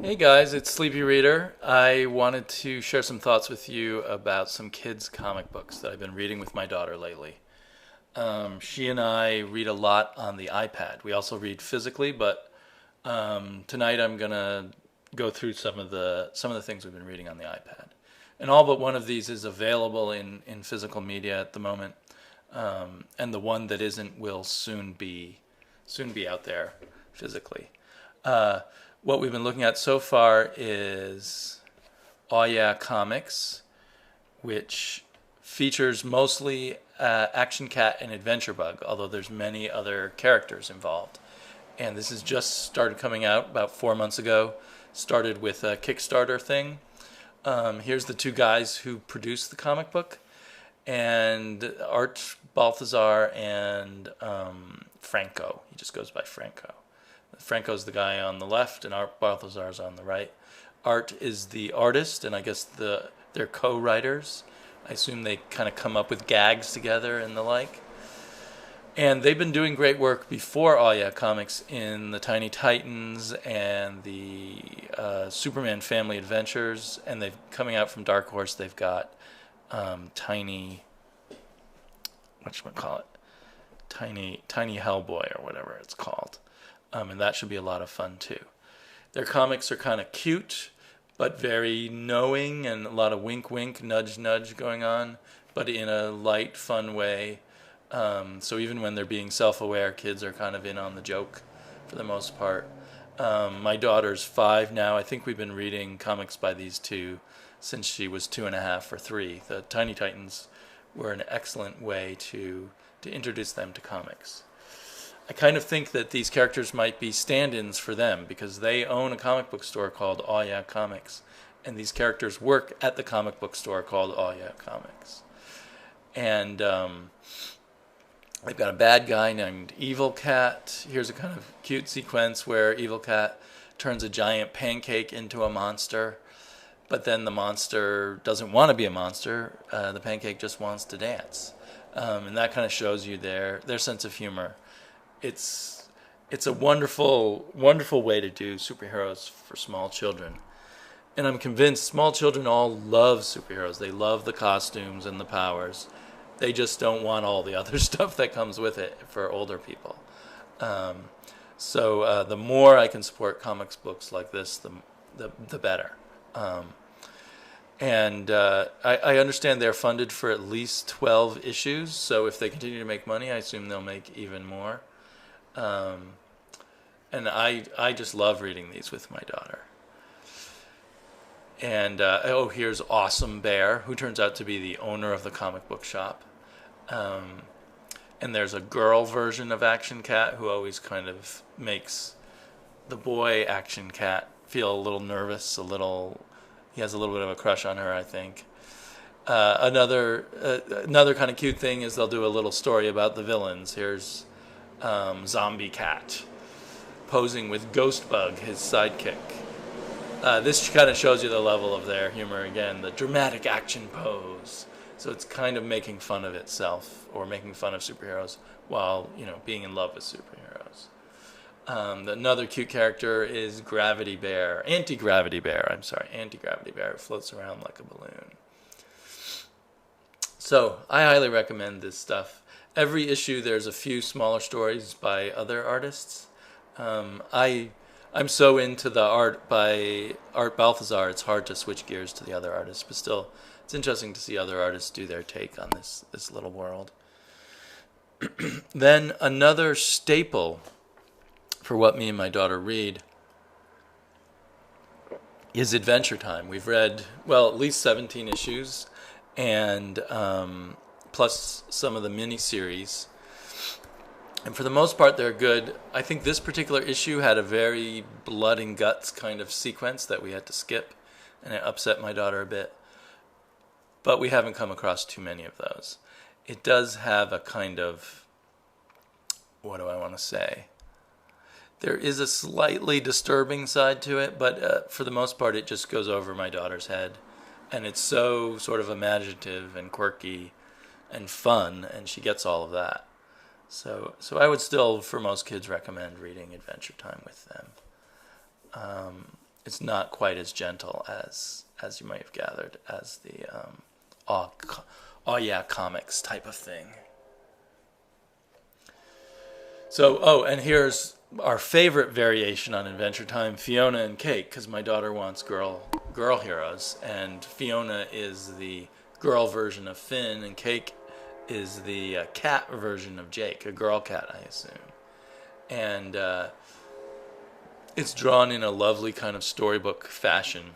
Hey guys, it's Sleepy Reader. I wanted to share some thoughts with you about some kids' comic books that I've been reading with my daughter lately. She and I read a lot on the iPad. We also read physically, but tonight I'm gonna go through some of the things we've been reading on the iPad. And all but one of these is available in physical media at the moment, and the one that isn't will soon be out there physically. Uh, what we've been looking at so far is Aw Yeah Comics, which features mostly Action Cat and Adventure Bug, although there's many other characters involved. And this has just started coming out about 4 months ago. Started with a Kickstarter thing. Here's the two guys who produced the comic book, and Art Balthazar and Franco. He just goes by Franco. Franco's the guy on the left, and Art Balthazar's on the right. Art is the artist, and I guess they're co-writers. I assume they kind of come up with gags together and the like. And they've been doing great work before Aw Yeah Comics in the Tiny Titans and the Superman Family Adventures, and they've coming out from Dark Horse. They've got Tiny, whatchamacallit, Tiny Hellboy or whatever it's called. And that should be a lot of fun too. Their comics are kind of cute, but very knowing, and a lot of wink wink, nudge nudge going on, but in a light, fun way. So even when they're being self-aware, kids are kind of in on the joke for the most part. My daughter's 5 now. I think we've been reading comics by these two since she was 2.5 or 3. The Tiny Titans were an excellent way to introduce them to comics. I kind of think that these characters might be stand-ins for them because they own a comic book store called Aw Yeah Comics, and these characters work at the comic book store called Aw Yeah Comics. And they've got a bad guy named Evil Cat. Here's a kind of cute sequence where Evil Cat turns a giant pancake into a monster, but then the monster doesn't want to be a monster. The pancake just wants to dance. And that kind of shows you their sense of humor. It's a wonderful way to do superheroes for small children, and I'm convinced small children all love superheroes. They love the costumes and the powers. They just don't want all the other stuff that comes with it for older people. So the more I can support comics books like this, the better. And I understand they're funded for at least 12 issues. So if they continue to make money, I assume they'll make even more. And I just love reading these with my daughter. And here's Awesome Bear, who turns out to be the owner of the comic book shop. And there's a girl version of Action Cat who always kind of makes the boy Action Cat feel a little nervous, he has a little bit of a crush on her, I think. Another kind of cute thing is they'll do a little story about the villains. Here's Zombie Cat posing with Ghost Bug, his sidekick. This kind of shows you the level of their humor again, the dramatic action pose. So it's kind of making fun of itself, or making fun of superheroes while, being in love with superheroes. Another cute character is Anti-Gravity Bear, who floats around like a balloon. So I highly recommend this stuff. Every issue there's a few smaller stories by other artists. I'm so into the art by Art Balthazar, it's hard to switch gears to the other artists, but still, it's interesting to see other artists do their take on this little world. Then another staple for what me and my daughter read is Adventure Time. We've read, at least 17 issues, and plus some of the miniseries. And for the most part, they're good. I think this particular issue had a very blood and guts kind of sequence that we had to skip, and it upset my daughter a bit. But we haven't come across too many of those. It does have a kind of, what do I want to say? There is a slightly disturbing side to it, but for the most part, it just goes over my daughter's head. And it's so sort of imaginative and quirky and fun, and she gets all of that. So I would still, for most kids, recommend reading Adventure Time with them. It's not quite as gentle as you might have gathered as the oh yeah comics type of thing. So, oh, and here's our favorite variation on Adventure Time, Fiona and Cake, because my daughter wants girl heroes, and Fiona is the girl version of Finn, and Cake is the cat version of Jake, a girl cat, I assume. And it's drawn in a lovely kind of storybook fashion,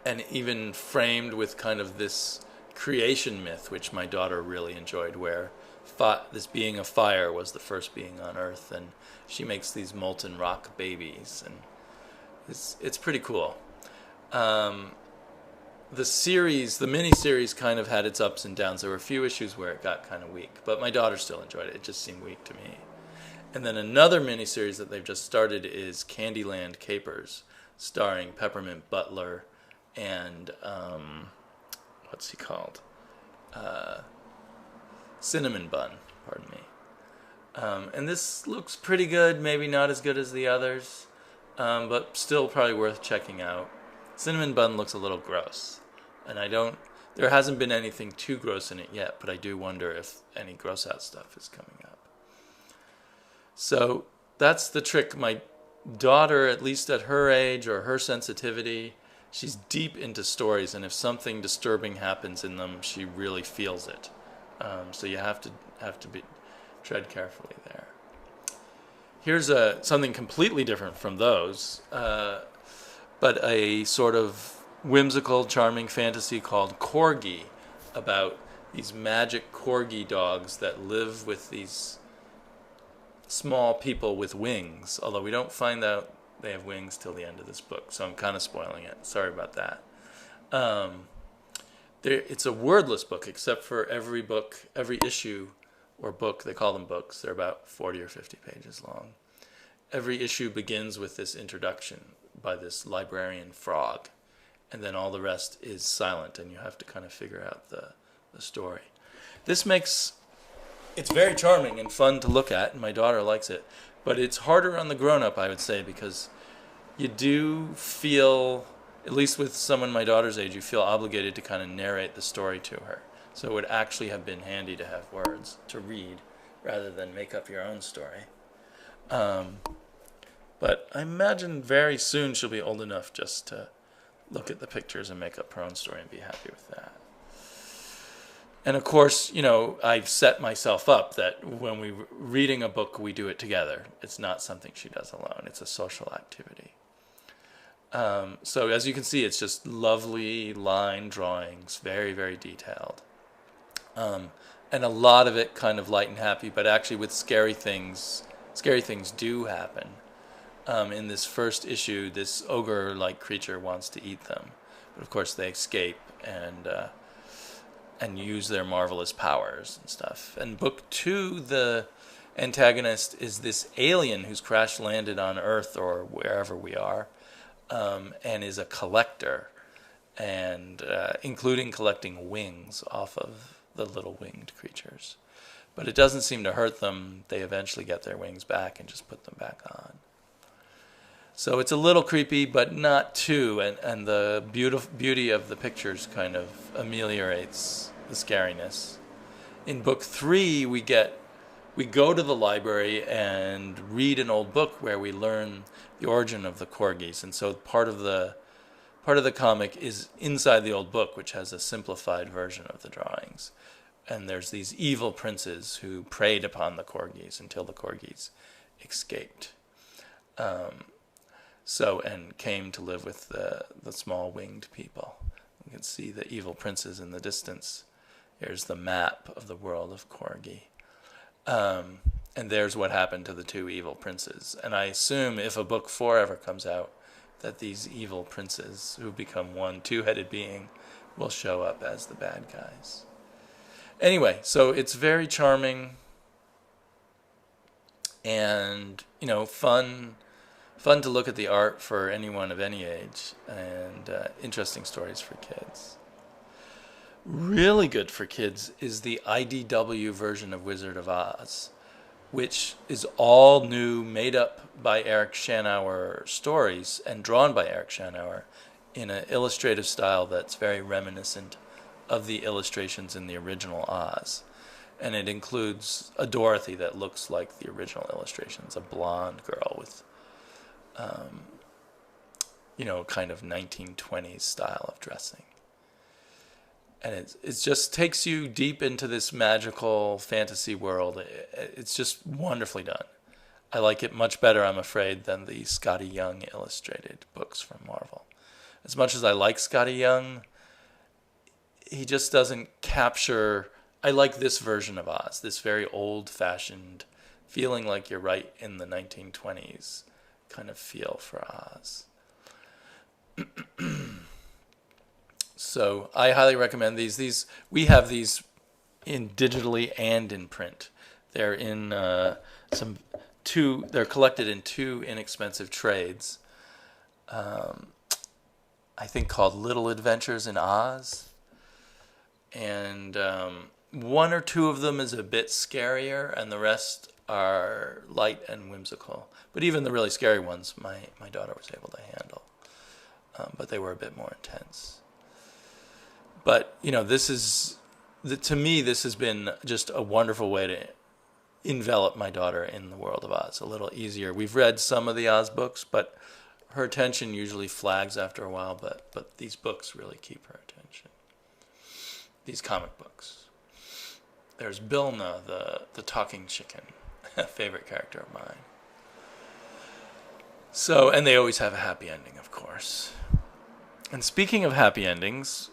and even framed with kind of this creation myth, which my daughter really enjoyed, where this being of fire was the first being on Earth, and she makes these molten rock babies, and it's pretty cool. The mini-series kind of had its ups and downs. There were a few issues where it got kind of weak, but my daughter still enjoyed it. It just seemed weak to me. And then another mini-series that they've just started is Candyland Capers, starring Peppermint Butler and, what's he called? Cinnamon Bun, pardon me. And this looks pretty good, maybe not as good as the others, but still probably worth checking out. Cinnamon Bun looks a little gross, and there hasn't been anything too gross in it yet, but I do wonder if any gross out stuff is coming up. So that's the trick. My daughter, at least at her age or her sensitivity, she's deep into stories, and if something disturbing happens in them, she really feels it. So you have to tread carefully there. Here's something completely different from those, but a sort of whimsical, charming fantasy called Korgi, about these magic Korgi dogs that live with these small people with wings, although we don't find out they have wings till the end of this book, so I'm kind of spoiling it. Sorry about that. It's a wordless book, except for every issue or book, they call them books, they're about 40 or 50 pages long. Every issue begins with this introduction by this librarian frog, and then all the rest is silent, and you have to kind of figure out the story. It's very charming and fun to look at, and my daughter likes it, but it's harder on the grown-up, I would say, because you do feel, at least with someone my daughter's age, you feel obligated to kind of narrate the story to her. So it would actually have been handy to have words to read rather than make up your own story. But I imagine very soon she'll be old enough just to look at the pictures and make up her own story and be happy with that. And of course, I've set myself up that when we're reading a book, we do it together. It's not something she does alone. It's a social activity. So as you can see, it's just lovely line drawings, very, very detailed. And a lot of it kind of light and happy, but actually with scary things do happen. In this first issue, this ogre-like creature wants to eat them. But of course they escape and use their marvelous powers and stuff. In book 2, the antagonist is this alien who's crash-landed on Earth or wherever we are, and is a collector, and including collecting wings off of the little winged creatures. But it doesn't seem to hurt them. They eventually get their wings back and just put them back on. So it's a little creepy, but not too, and the beauty of the pictures kind of ameliorates the scariness. In book 3, we go to the library and read an old book where we learn the origin of the Korgis, and so part of the comic is inside the old book, which has a simplified version of the drawings. And there's these evil princes who preyed upon the Korgis until the Korgis escaped. And came to live with the small winged people. You can see the evil princes in the distance. Here's the map of the world of Korgi. And there's what happened to the 2 evil princes. And I assume if a book 4 ever comes out, that these evil princes who become one 2-headed being will show up as the bad guys. Anyway, so it's very charming and, fun to look at the art for anyone of any age, and interesting stories for kids. Really good for kids is the IDW version of Wizard of Oz, which is all new, made up by Eric Schanauer stories and drawn by Eric Schanauer in an illustrative style that's very reminiscent of the illustrations in the original Oz. And it includes a Dorothy that looks like the original illustrations, a blonde girl with, kind of 1920s style of dressing. And it just takes you deep into this magical fantasy world. It's just wonderfully done. I like it much better, I'm afraid, than the Scotty Young illustrated books from Marvel. As much as I like Scotty Young, he just doesn't capture... I like this version of Oz, this very old-fashioned, feeling like you're right in the 1920s kind of feel for Oz. So I highly recommend these. We have these in digitally and in print. They're in they're collected in 2 inexpensive trades, I think called Little Adventures in Oz. And 1 or 2 of them is a bit scarier, and the rest are light and whimsical. But even the really scary ones, my daughter was able to handle. But they were a bit more intense. But, to me, this has been just a wonderful way to envelop my daughter in the world of Oz. A little easier. We've read some of the Oz books, but her attention usually flags after a while. But these books really keep her attention. These comic books. There's Bilna, the talking chicken, a favorite character of mine. So, and they always have a happy ending, of course. And speaking of happy endings,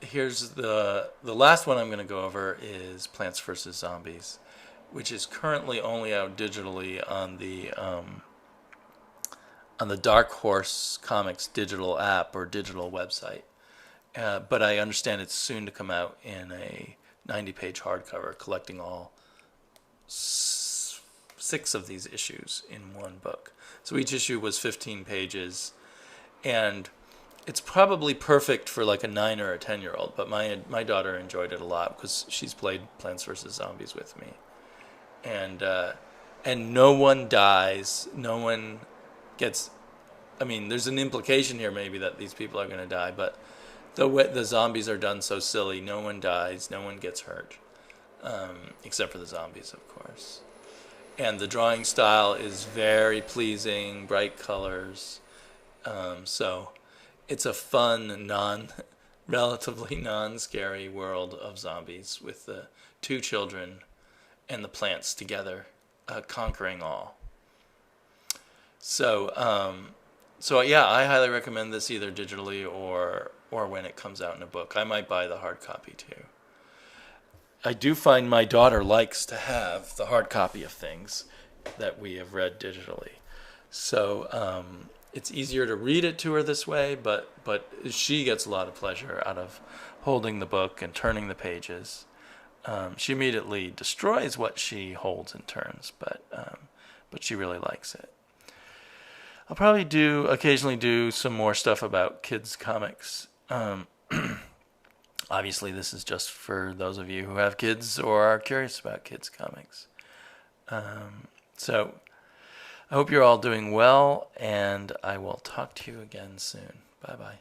here's the last one I'm going to go over is Plants vs. Zombies, which is currently only out digitally on the Dark Horse Comics digital app or digital website. But I understand it's soon to come out in a 90-page hardcover collecting all 6 of these issues in one book. So each issue was 15 pages, and it's probably perfect for like a 9 or a 10-year-old, but my daughter enjoyed it a lot because she's played Plants vs. Zombies with me. And no one dies, no one gets... I mean, there's an implication here maybe that these people are going to die, but the zombies are done so silly, no one dies, no one gets hurt, except for the zombies, of course. And the drawing style is very pleasing, bright colors, so it's a fun, relatively non-scary world of zombies with the 2 children and the plants together, conquering all. So yeah, I highly recommend this either digitally or when it comes out in a book. I might buy the hard copy too. I do find my daughter likes to have the hard copy of things that we have read digitally. So it's easier to read it to her this way, but she gets a lot of pleasure out of holding the book and turning the pages. She immediately destroys what she holds and turns, but she really likes it. I'll probably occasionally do some more stuff about kids' comics. Obviously, this is just for those of you who have kids or are curious about kids' comics. So I hope you're all doing well, and I will talk to you again soon. Bye-bye.